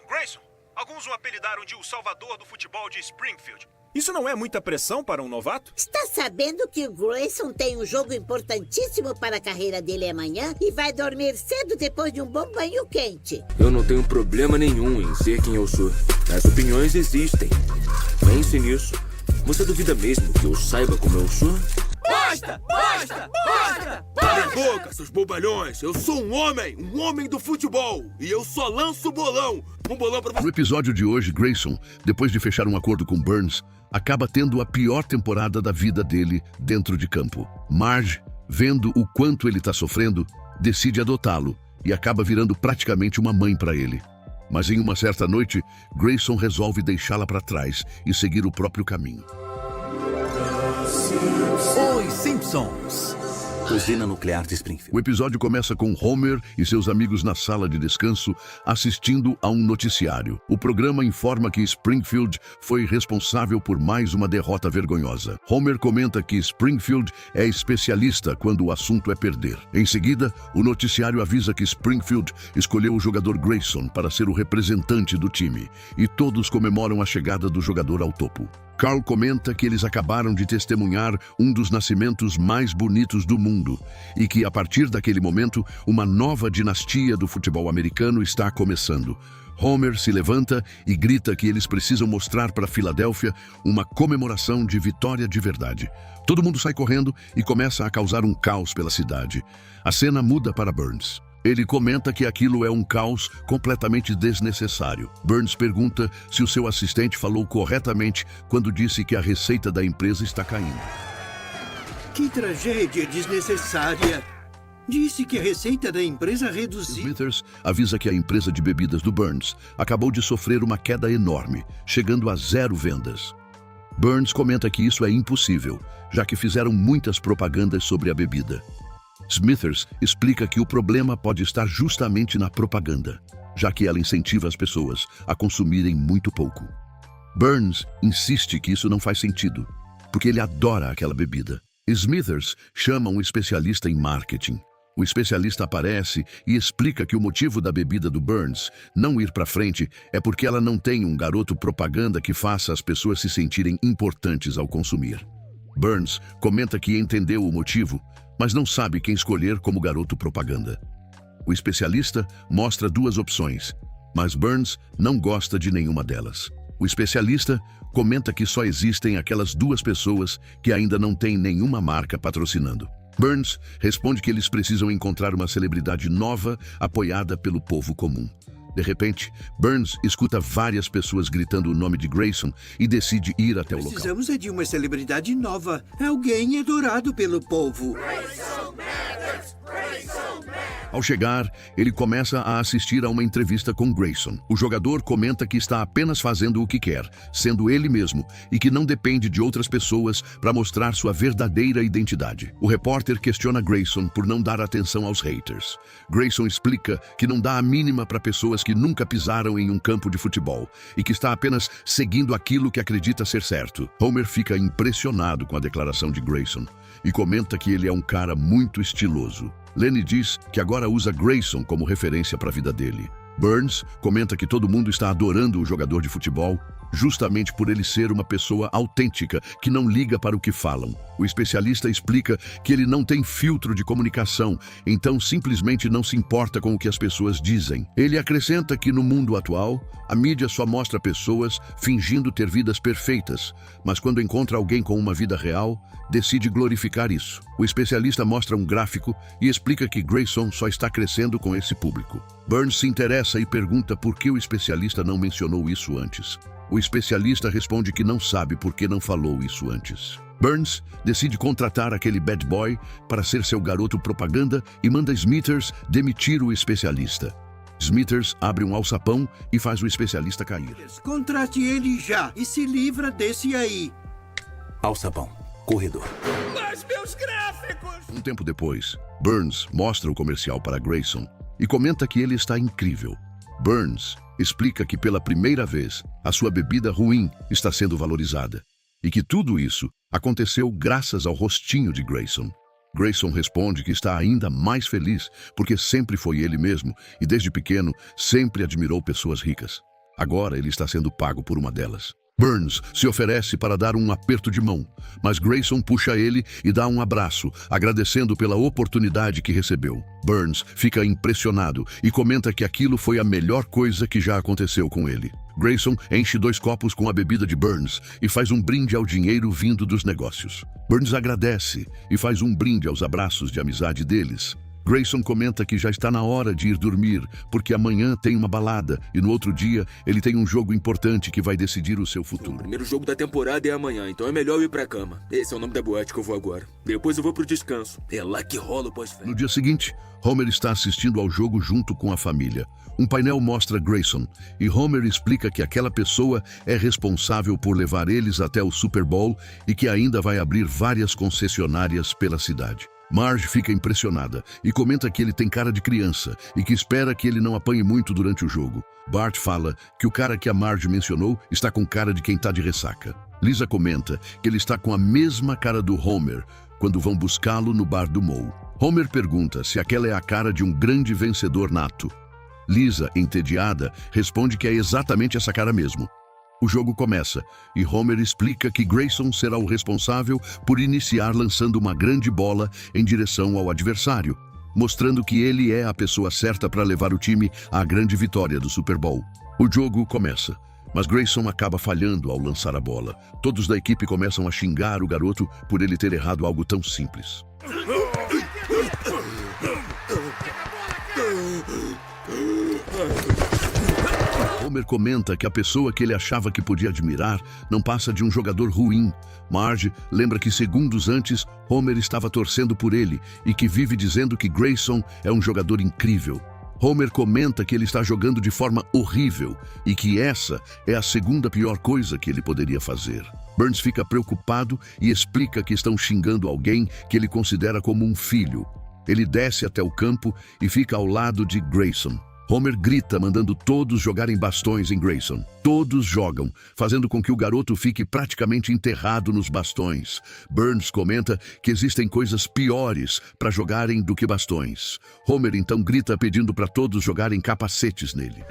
Grayson, alguns o apelidaram de o salvador do futebol de Springfield. Isso não é muita pressão para um novato? Está sabendo que o Grayson tem um jogo importantíssimo para a carreira dele amanhã e vai dormir cedo depois de um bom banho quente. Eu não tenho problema nenhum em ser quem eu sou. As opiniões existem. Pense nisso. Você duvida mesmo que eu saiba como eu sou? Basta! Cala a boca, seus bobalhões! Eu sou um homem do futebol! E eu só lanço bolão! Um bolão pra você! No episódio de hoje, Grayson, depois de fechar um acordo com Burns, acaba tendo a pior temporada da vida dele dentro de campo. Marge, vendo o quanto ele está sofrendo, decide adotá-lo e acaba virando praticamente uma mãe para ele. Mas em uma certa noite, Grayson resolve deixá-la para trás e seguir o próprio caminho. Os Simpsons. Usina nuclear de Springfield. O episódio começa com Homer e seus amigos na sala de descanso assistindo a um noticiário. O programa informa que Springfield foi responsável por mais uma derrota vergonhosa. Homer comenta que Springfield é especialista quando o assunto é perder. Em seguida, o noticiário avisa que Springfield escolheu o jogador Grayson para ser o representante do time, e todos comemoram a chegada do jogador ao topo. Carl comenta que eles acabaram de testemunhar um dos nascimentos mais bonitos do mundo e que, a partir daquele momento, uma nova dinastia do futebol americano está começando. Homer se levanta e grita que eles precisam mostrar para Filadélfia uma comemoração de vitória de verdade. Todo mundo sai correndo e começa a causar um caos pela cidade. A cena muda para Burns. Ele comenta que aquilo é um caos completamente desnecessário. Burns pergunta se o seu assistente falou corretamente quando disse que a receita da empresa está caindo. Que tragédia desnecessária! Disse que a receita da empresa reduziu. Smithers avisa que a empresa de bebidas do Burns acabou de sofrer uma queda enorme, chegando a 0 vendas. Burns comenta que isso é impossível, já que fizeram muitas propagandas sobre a bebida. Smithers explica que o problema pode estar justamente na propaganda, já que ela incentiva as pessoas a consumirem muito pouco. Burns insiste que isso não faz sentido, porque ele adora aquela bebida. Smithers chama um especialista em marketing. O especialista aparece e explica que o motivo da bebida do Burns não ir para frente é porque ela não tem um garoto propaganda que faça as pessoas se sentirem importantes ao consumir. Burns comenta que entendeu o motivo, mas não sabe quem escolher como garoto propaganda. O especialista mostra 2 opções, mas Burns não gosta de nenhuma delas. O especialista comenta que só existem aquelas 2 pessoas que ainda não têm nenhuma marca patrocinando. Burns responde que eles precisam encontrar uma celebridade nova apoiada pelo povo comum. De repente, Burns escuta várias pessoas gritando o nome de Grayson e decide ir até o local. Precisamos de uma celebridade nova. Alguém adorado pelo povo. Ao chegar, ele começa a assistir a uma entrevista com Grayson. O jogador comenta que está apenas fazendo o que quer, sendo ele mesmo, e que não depende de outras pessoas para mostrar sua verdadeira identidade. O repórter questiona Grayson por não dar atenção aos haters. Grayson explica que não dá a mínima para pessoas que nunca pisaram em um campo de futebol e que está apenas seguindo aquilo que acredita ser certo. Homer fica impressionado com a declaração de Grayson e comenta que ele é um cara muito estiloso. Lenny diz que agora usa Grayson como referência para a vida dele. Burns comenta que todo mundo está adorando o jogador de futebol justamente por ele ser uma pessoa autêntica que não liga para o que falam. O especialista explica que ele não tem filtro de comunicação, então simplesmente não se importa com o que as pessoas dizem. Ele acrescenta que no mundo atual, a mídia só mostra pessoas fingindo ter vidas perfeitas, mas quando encontra alguém com uma vida real, decide glorificar isso. O especialista mostra um gráfico e explica que Grayson só está crescendo com esse público. Burns se interessa e pergunta por que o especialista não mencionou isso antes. O especialista responde que não sabe por que não falou isso antes. Burns decide contratar aquele bad boy para ser seu garoto propaganda e manda Smithers demitir o especialista. Smithers abre um alçapão e faz o especialista cair. Contrate ele já e se livra desse aí. Alçapão, corredor. Mas meus gráficos! Um tempo depois, Burns mostra o comercial para Grayson e comenta que ele está incrível. Burns explica que pela primeira vez a sua bebida ruim está sendo valorizada e que tudo isso aconteceu graças ao rostinho de Grayson. Grayson responde que está ainda mais feliz porque sempre foi ele mesmo e desde pequeno sempre admirou pessoas ricas. Agora ele está sendo pago por uma delas. Burns se oferece para dar um aperto de mão, mas Grayson puxa ele e dá um abraço, agradecendo pela oportunidade que recebeu. Burns fica impressionado e comenta que aquilo foi a melhor coisa que já aconteceu com ele. Grayson enche 2 copos com a bebida de Burns e faz um brinde ao dinheiro vindo dos negócios. Burns agradece e faz um brinde aos abraços de amizade deles. Grayson comenta que já está na hora de ir dormir, porque amanhã tem uma balada e no outro dia ele tem um jogo importante que vai decidir o seu O futuro. primeiro jogo da temporada é amanhã, então é melhor eu ir pra cama. Esse é o nome da boate que eu vou agora. Depois eu vou pro descanso. É lá que rola o pós-férias. No dia seguinte, Homer está assistindo ao jogo junto com a família. Um painel mostra Grayson e Homer explica que aquela pessoa é responsável por levar eles até o Super Bowl e que ainda vai abrir várias concessionárias pela cidade. Marge fica impressionada e comenta que ele tem cara de criança e que espera que ele não apanhe muito durante o jogo. Bart fala que o cara que a Marge mencionou está com cara de quem está de ressaca. Lisa comenta que ele está com a mesma cara do Homer quando vão buscá-lo no bar do Moe. Homer pergunta se aquela é a cara de um grande vencedor nato. Lisa, entediada, responde que é exatamente essa cara mesmo. O jogo começa e Homer explica que Grayson será o responsável por iniciar lançando uma grande bola em direção ao adversário, mostrando que ele é a pessoa certa para levar o time à grande vitória do Super Bowl. O jogo começa, mas Grayson acaba falhando ao lançar a bola. Todos da equipe começam a xingar o garoto por ele ter errado algo tão simples. Homer comenta que a pessoa que ele achava que podia admirar não passa de um jogador ruim. Marge lembra que segundos antes, Homer estava torcendo por ele e que vive dizendo que Grayson é um jogador incrível. Homer comenta que ele está jogando de forma horrível e que essa é a segunda pior coisa que ele poderia fazer. Burns fica preocupado e explica que estão xingando alguém que ele considera como um filho. Ele desce até o campo e fica ao lado de Grayson. Homer grita, mandando todos jogarem bastões em Grayson. Todos jogam, fazendo com que o garoto fique praticamente enterrado nos bastões. Burns comenta que existem coisas piores para jogarem do que bastões. Homer então grita pedindo para todos jogarem capacetes nele.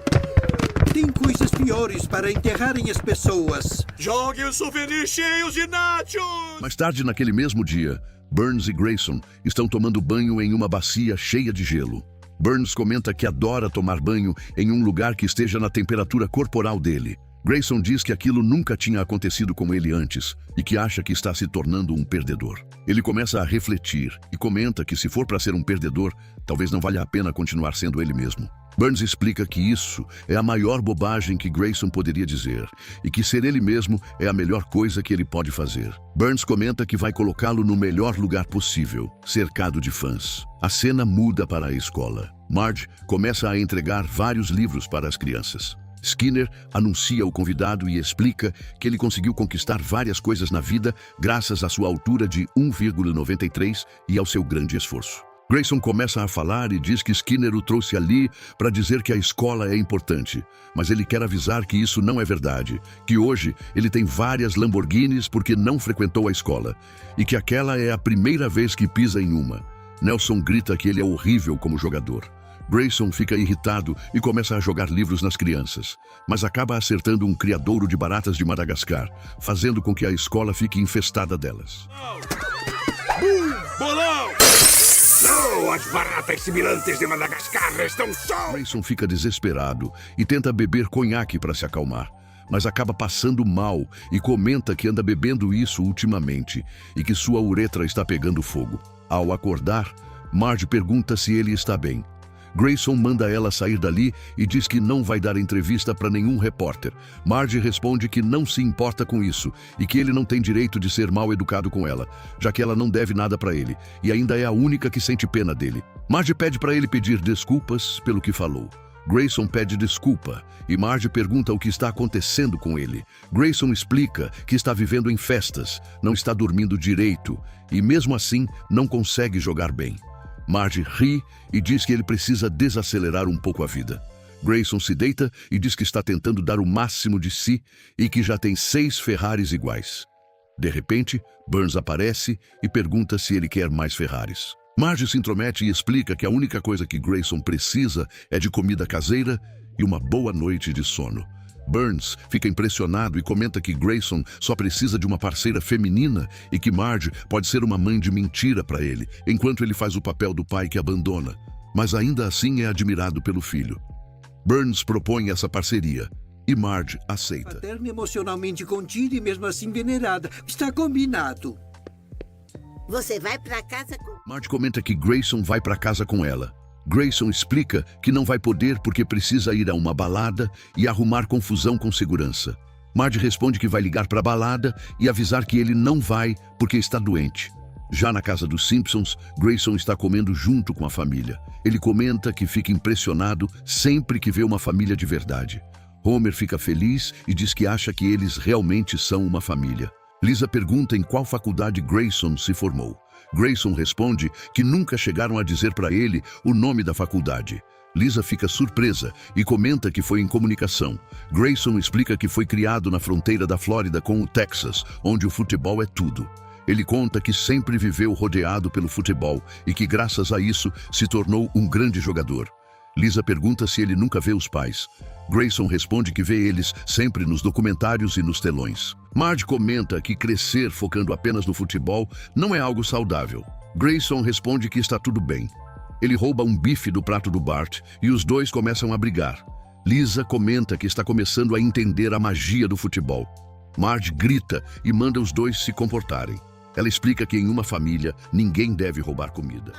Tem coisas piores para enterrarem as pessoas. Jogue souvenirs cheios de nachos! Mais tarde naquele mesmo dia, Burns e Grayson estão tomando banho em uma bacia cheia de gelo. Burns comenta que adora tomar banho em um lugar que esteja na temperatura corporal dele. Grayson diz que aquilo nunca tinha acontecido com ele antes e que acha que está se tornando um perdedor. Ele começa a refletir e comenta que se for para ser um perdedor, talvez não valha a pena continuar sendo ele mesmo. Burns explica que isso é a maior bobagem que Grayson poderia dizer e que ser ele mesmo é a melhor coisa que ele pode fazer. Burns comenta que vai colocá-lo no melhor lugar possível, cercado de fãs. A cena muda para a escola. Marge começa a entregar vários livros para as crianças. Skinner anuncia o convidado e explica que ele conseguiu conquistar várias coisas na vida graças à sua altura de 1,93 e ao seu grande esforço. Grayson começa a falar e diz que Skinner o trouxe ali para dizer que a escola é importante, mas ele quer avisar que isso não é verdade, que hoje ele tem várias Lamborghinis porque não frequentou a escola e que aquela é a primeira vez que pisa em uma. Nelson grita que ele é horrível como jogador. Grayson fica irritado e começa a jogar livros nas crianças, mas acaba acertando um criadouro de baratas de Madagascar, fazendo com que a escola fique infestada delas. Bolão! Não, as baratas sibilantes de Madagascar estão só... Grayson fica desesperado e tenta beber conhaque para se acalmar, mas acaba passando mal e comenta que anda bebendo isso ultimamente e que sua uretra está pegando fogo. Ao acordar, Marge pergunta se ele está bem. Grayson manda ela sair dali e diz que não vai dar entrevista para nenhum repórter. Marge responde que não se importa com isso e que ele não tem direito de ser mal educado com ela, já que ela não deve nada para ele e ainda é a única que sente pena dele. Marge pede para ele pedir desculpas pelo que falou. Grayson pede desculpa e Marge pergunta o que está acontecendo com ele. Grayson explica que está vivendo em festas, não está dormindo direito e mesmo assim não consegue jogar bem. Marge ri e diz que ele precisa desacelerar um pouco a vida. Grayson se deita e diz que está tentando dar o máximo de si e que já tem 6 Ferraris iguais. De repente, Burns aparece e pergunta se ele quer mais Ferraris. Marge se intromete e explica que a única coisa que Grayson precisa é de comida caseira e uma boa noite de sono. Burns fica impressionado e comenta que Grayson só precisa de uma parceira feminina e que Marge pode ser uma mãe de mentira para ele, enquanto ele faz o papel do pai que abandona, mas ainda assim é admirado pelo filho. Burns propõe essa parceria e Marge aceita. Paterna emocionalmente contida e mesmo assim venerada. Está combinado. Você vai pra casa com... Marge comenta que Grayson vai para casa com ela. Grayson explica que não vai poder porque precisa ir a uma balada e arrumar confusão com segurança. Marge responde que vai ligar para a balada e avisar que ele não vai porque está doente. Já na casa dos Simpsons, Grayson está comendo junto com a família. Ele comenta que fica impressionado sempre que vê uma família de verdade. Homer fica feliz e diz que acha que eles realmente são uma família. Lisa pergunta em qual faculdade Grayson se formou. Grayson responde que nunca chegaram a dizer para ele o nome da faculdade. Lisa fica surpresa e comenta que foi em comunicação. Grayson explica que foi criado na fronteira da Flórida com o Texas, onde o futebol é tudo. Ele conta que sempre viveu rodeado pelo futebol e que, graças a isso, se tornou um grande jogador. Lisa pergunta se ele nunca vê os pais. Grayson responde que vê eles sempre nos documentários e nos telões. Marge comenta que crescer focando apenas no futebol não é algo saudável. Grayson responde que está tudo bem. Ele rouba um bife do prato do Bart e os dois começam a brigar. Lisa comenta que está começando a entender a magia do futebol. Marge grita e manda os dois se comportarem. Ela explica que em uma família ninguém deve roubar comida.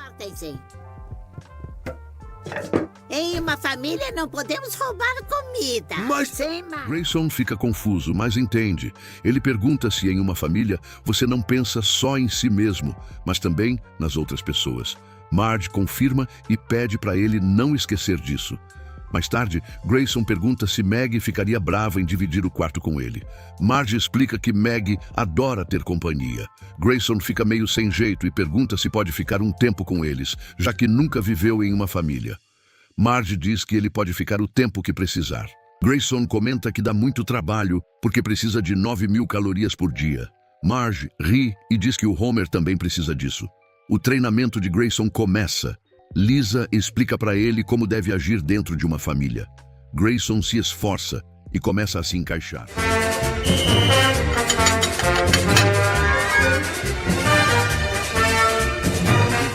Em uma família não podemos roubar comida. Mas... Sem mais. Grayson fica confuso, mas entende. Ele pergunta se em uma família você não pensa só em si mesmo, mas também nas outras pessoas. Marge confirma e pede para ele não esquecer disso. Mais tarde, Grayson pergunta se Maggie ficaria brava em dividir o quarto com ele. Marge explica que Maggie adora ter companhia. Grayson fica meio sem jeito e pergunta se pode ficar um tempo com eles, já que nunca viveu em uma família. Marge diz que ele pode ficar o tempo que precisar. Grayson comenta que dá muito trabalho porque precisa de 9.000 calorias por dia. Marge ri e diz que o Homer também precisa disso. O treinamento de Grayson começa. Lisa explica para ele como deve agir dentro de uma família. Grayson se esforça e começa a se encaixar.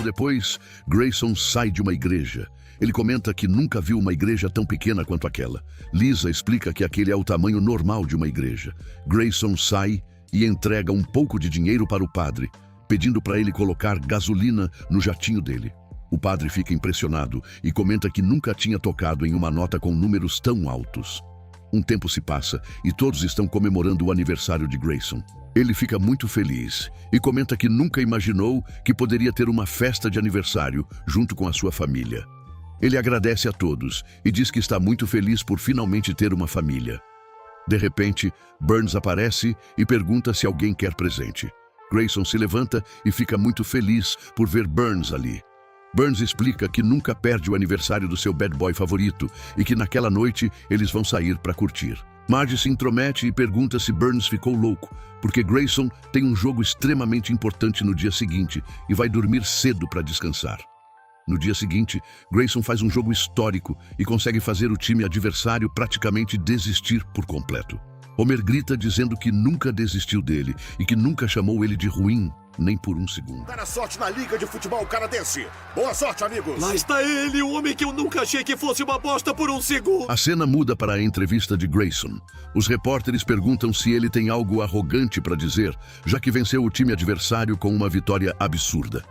Depois, Grayson sai de uma igreja. Ele comenta que nunca viu uma igreja tão pequena quanto aquela. Lisa explica que aquele é o tamanho normal de uma igreja. Grayson sai e entrega um pouco de dinheiro para o padre, pedindo para ele colocar gasolina no jatinho dele. O padre fica impressionado e comenta que nunca tinha tocado em uma nota com números tão altos. Um tempo se passa e todos estão comemorando o aniversário de Grayson. Ele fica muito feliz e comenta que nunca imaginou que poderia ter uma festa de aniversário junto com a sua família. Ele agradece a todos e diz que está muito feliz por finalmente ter uma família. De repente, Burns aparece e pergunta se alguém quer presente. Grayson se levanta e fica muito feliz por ver Burns ali. Burns explica que nunca perde o aniversário do seu bad boy favorito e que naquela noite eles vão sair para curtir. Marge se intromete e pergunta se Burns ficou louco, porque Grayson tem um jogo extremamente importante no dia seguinte e vai dormir cedo para descansar. No dia seguinte, Grayson faz um jogo histórico e consegue fazer o time adversário praticamente desistir por completo. Homer grita dizendo que nunca desistiu dele e que nunca chamou ele de ruim, nem por um segundo. Para a sorte na Liga de Futebol Canadense. Boa sorte, amigos. Lá está ele, o homem que eu nunca achei que fosse uma bosta por um segundo. A cena muda para a entrevista de Grayson. Os repórteres perguntam se ele tem algo arrogante para dizer, já que venceu o time adversário com uma vitória absurda.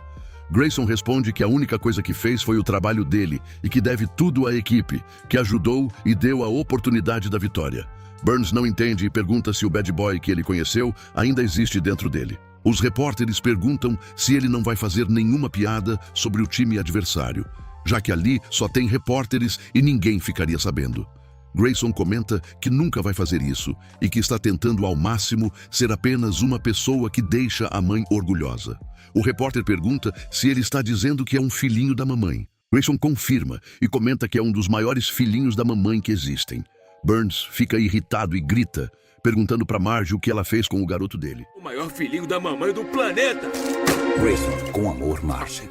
Grayson responde que a única coisa que fez foi o trabalho dele e que deve tudo à equipe, que ajudou e deu a oportunidade da vitória. Burns não entende e pergunta se o bad boy que ele conheceu ainda existe dentro dele. Os repórteres perguntam se ele não vai fazer nenhuma piada sobre o time adversário, já que ali só tem repórteres e ninguém ficaria sabendo. Grayson comenta que nunca vai fazer isso e que está tentando ao máximo ser apenas uma pessoa que deixa a mãe orgulhosa. O repórter pergunta se ele está dizendo que é um filhinho da mamãe. Grayson confirma e comenta que é um dos maiores filhinhos da mamãe que existem. Burns fica irritado e grita, perguntando para Marge o que ela fez com o garoto dele. O maior filhinho da mamãe do planeta. Grayson, com amor, Marge.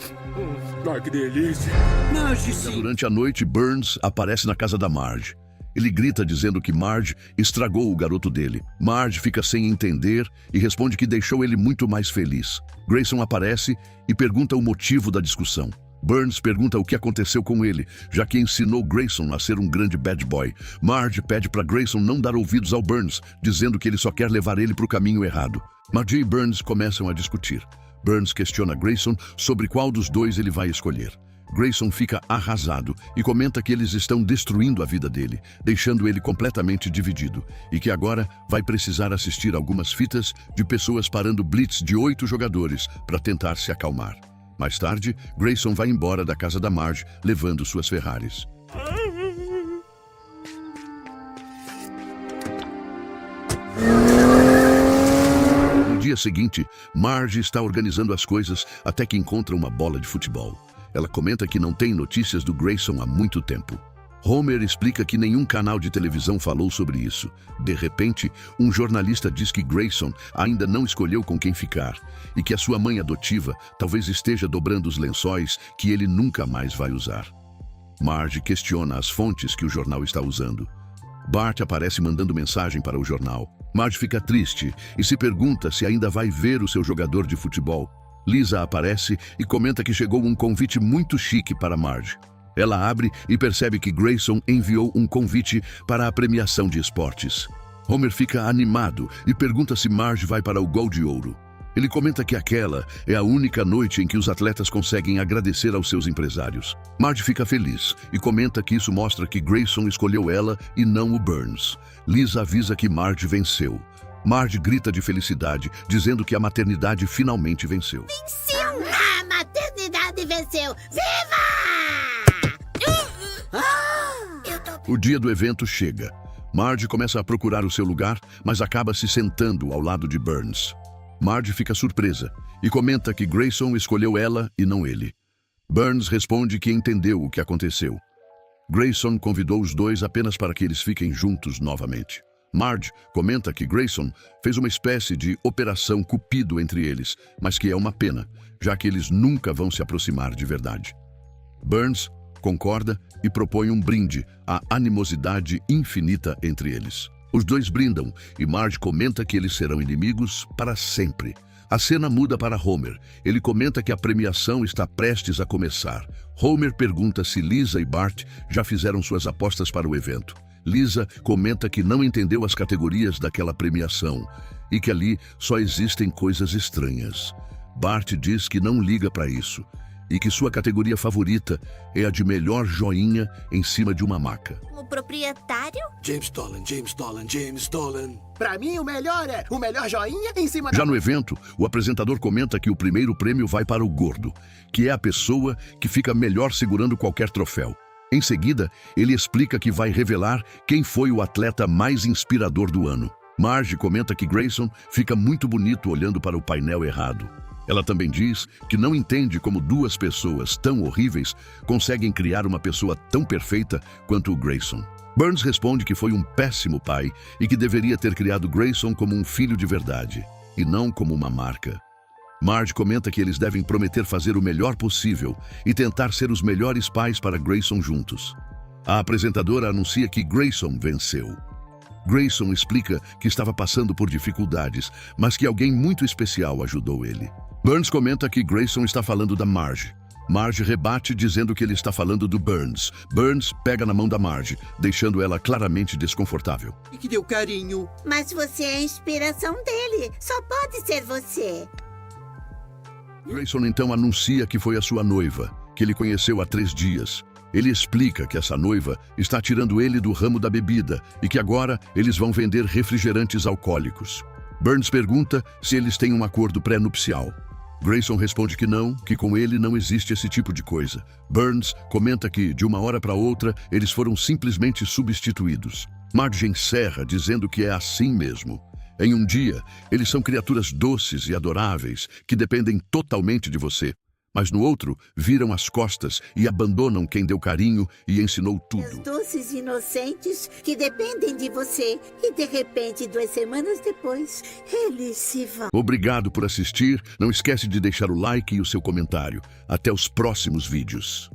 Ai, que delícia. Marge, sim. Durante a noite, Burns aparece na casa da Marge. Ele grita dizendo que Marge estragou o garoto dele. Marge fica sem entender e responde que deixou ele muito mais feliz. Grayson aparece e pergunta o motivo da discussão. Burns pergunta o que aconteceu com ele, já que ensinou Grayson a ser um grande bad boy. Marge pede para Grayson não dar ouvidos ao Burns, dizendo que ele só quer levar ele para o caminho errado. Marge e Burns começam a discutir. Burns questiona Grayson sobre qual dos dois ele vai escolher. Grayson fica arrasado e comenta que eles estão destruindo a vida dele, deixando ele completamente dividido, e que agora vai precisar assistir algumas fitas de pessoas parando blitz de 8 jogadores para tentar se acalmar. Mais tarde, Grayson vai embora da casa da Marge, levando suas Ferraris. No dia seguinte, Marge está organizando as coisas até que encontra uma bola de futebol. Ela comenta que não tem notícias do Grayson há muito tempo. Homer explica que nenhum canal de televisão falou sobre isso. De repente, um jornalista diz que Grayson ainda não escolheu com quem ficar e que a sua mãe adotiva talvez esteja dobrando os lençóis que ele nunca mais vai usar. Marge questiona as fontes que o jornal está usando. Bart aparece mandando mensagem para o jornal. Marge fica triste e se pergunta se ainda vai ver o seu jogador de futebol. Lisa aparece e comenta que chegou um convite muito chique para Marge. Ela abre e percebe que Grayson enviou um convite para a premiação de esportes. Homer fica animado e pergunta se Marge vai para o Gol de Ouro. Ele comenta que aquela é a única noite em que os atletas conseguem agradecer aos seus empresários. Marge fica feliz e comenta que isso mostra que Grayson escolheu ela e não o Burns. Lisa avisa que Marge venceu. Marge grita de felicidade, dizendo que a maternidade finalmente venceu. Venceu! A maternidade venceu! Viva! O dia do evento chega. Marge começa a procurar o seu lugar, mas acaba se sentando ao lado de Burns. Marge fica surpresa e comenta que Grayson escolheu ela e não ele. Burns responde que entendeu o que aconteceu. Grayson convidou os dois apenas para que eles fiquem juntos novamente. Marge comenta que Grayson fez uma espécie de operação Cupido entre eles, mas que é uma pena, já que eles nunca vão se aproximar de verdade. Burns concorda e propõe um brinde à animosidade infinita entre eles. Os dois brindam e Marge comenta que eles serão inimigos para sempre. A cena muda para Homer. Ele comenta que a premiação está prestes a começar. Homer pergunta se Lisa e Bart já fizeram suas apostas para o evento. Lisa comenta que não entendeu as categorias daquela premiação e que ali só existem coisas estranhas. Bart diz que não liga para isso e que sua categoria favorita é a de melhor joinha em cima de uma maca. O proprietário? James Dolan, James Dolan, James Dolan. Pra mim, o melhor é o melhor joinha em cima Já no evento, o apresentador comenta que o primeiro prêmio vai para o gordo, que é a pessoa que fica melhor segurando qualquer troféu. Em seguida, ele explica que vai revelar quem foi o atleta mais inspirador do ano. Marge comenta que Grayson fica muito bonito olhando para o painel errado. Ela também diz que não entende como duas pessoas tão horríveis conseguem criar uma pessoa tão perfeita quanto o Grayson. Burns responde que foi um péssimo pai e que deveria ter criado Grayson como um filho de verdade, e não como uma marca. Marge comenta que eles devem prometer fazer o melhor possível e tentar ser os melhores pais para Grayson juntos. A apresentadora anuncia que Grayson venceu. Grayson explica que estava passando por dificuldades, mas que alguém muito especial ajudou ele. Burns comenta que Grayson está falando da Marge. Marge rebate dizendo que ele está falando do Burns. Burns pega na mão da Marge, deixando ela claramente desconfortável. E que deu carinho. Mas você é a inspiração dele. Só pode ser você. Grayson então anuncia que foi a sua noiva, que ele conheceu há 3 dias. Ele explica que essa noiva está tirando ele do ramo da bebida e que agora eles vão vender refrigerantes alcoólicos. Burns pergunta se eles têm um acordo pré-nupcial. Grayson responde que não, que com ele não existe esse tipo de coisa. Burns comenta que, de uma hora para outra, eles foram simplesmente substituídos. Marge encerra dizendo que é assim mesmo. Em um dia, eles são criaturas doces e adoráveis que dependem totalmente de você. Mas no outro, viram as costas e abandonam quem deu carinho e ensinou Os tudo. doces inocentes que dependem de você. E de repente, 2 semanas depois, eles se vão. Obrigado por assistir. Não esquece de deixar o like e o seu comentário. Até os próximos vídeos.